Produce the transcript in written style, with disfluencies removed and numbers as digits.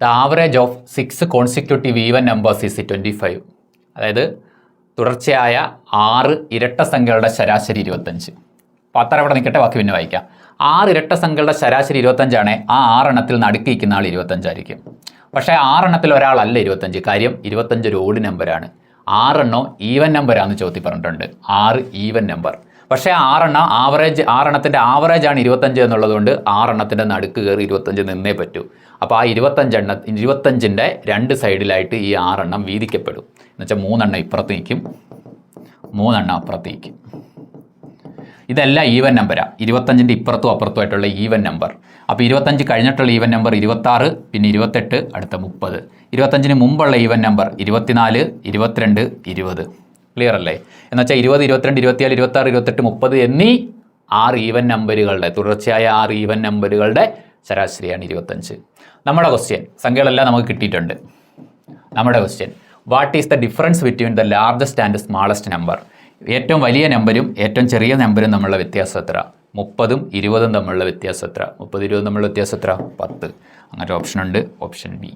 The average of 6 consecutive even numbers is 25. അതായത് തുടർച്ചയായ 6 ഇരട്ട സംഖ്യകളുടെ ശരാശരി 25. അപ്പോൾ അത്ര അവിടെ നിൽക്കട്ടെ, ബാക്കി പിന്നെ വായിക്കാം. 6 ഇരട്ട സംഖ്യകളുടെ ശരാശരി 25 ആ 6 എണ്ണത്തിൽ നടുക്കിയിരിക്കുന്ന ആൾ 25 ആയിരിക്കും. പക്ഷേ 6 എണ്ണത്തിൽ ഒരാളല്ല 25. കാര്യം 25 ഒരു ഓഡ് നമ്പറാണ്. 6 എണ്ണം ഈവൻ നമ്പറാണെന്ന് ചോദ്യത്തിൽ പറഞ്ഞിട്ടുണ്ട്. 6 ഈവൻ നമ്പർ. പക്ഷേ 6 എണ്ണത്തിൻ്റെ ആവറേജാണ് 25 എന്നുള്ളതുകൊണ്ട് 6 എണ്ണത്തിൻ്റെ നടുക്ക് കയറി 25 നിന്നേ പറ്റൂ. അപ്പോൾ ആ 25ൻ്റെ 2 സൈഡിലായിട്ട് ഈ 6 എണ്ണം വീതിക്കപ്പെടും. എന്നുവെച്ചാൽ 3 എണ്ണം ഇപ്പുറത്ത് നിൽക്കും, 3 എണ്ണം അപ്പുറത്ത് നിൽക്കും. ഇതെല്ലാം ഈവൻ നമ്പരാണ്. 25ൻ്റെ ഇപ്പുറത്തും അപ്പുറത്തുമായിട്ടുള്ള ഈവൻ നമ്പർ. അപ്പോൾ 25 കഴിഞ്ഞിട്ടുള്ള ഈവൻ നമ്പർ 26, പിന്നെ 28, അടുത്ത 30. 25ന് മുമ്പുള്ള ഈവൻ നമ്പർ 24, 22, 20. ക്ലിയർ അല്ലേ? എന്നുവെച്ചാൽ 20, 22, 24, 26, 28, 30 എന്നീ 6 ഈവൻ നമ്പറുകളുടെ തുടർച്ചയായ 6 ഈവൻ നമ്പറുകളുടെ ശരാശരിയാണ് 25. നമ്മുടെ ക്വസ്റ്റ്യൻ, സംഖ്യകളെല്ലാം നമുക്ക് കിട്ടിയിട്ടുണ്ട്. നമ്മുടെ question, what is the difference between the largest and smallest number? ഏറ്റവും വലിയ നമ്പരും ഏറ്റവും ചെറിയ നമ്പരും തമ്മിലുള്ള വ്യത്യാസം എത്ര? 30ഉം 20ഉം തമ്മിലുള്ള വ്യത്യാസം എത്ര? 30, 20 തമ്മിലുള്ള വ്യത്യാസം എത്ര? 10. അങ്ങനെ ഓപ്ഷൻ ഉണ്ട്, ഓപ്ഷൻ ബി.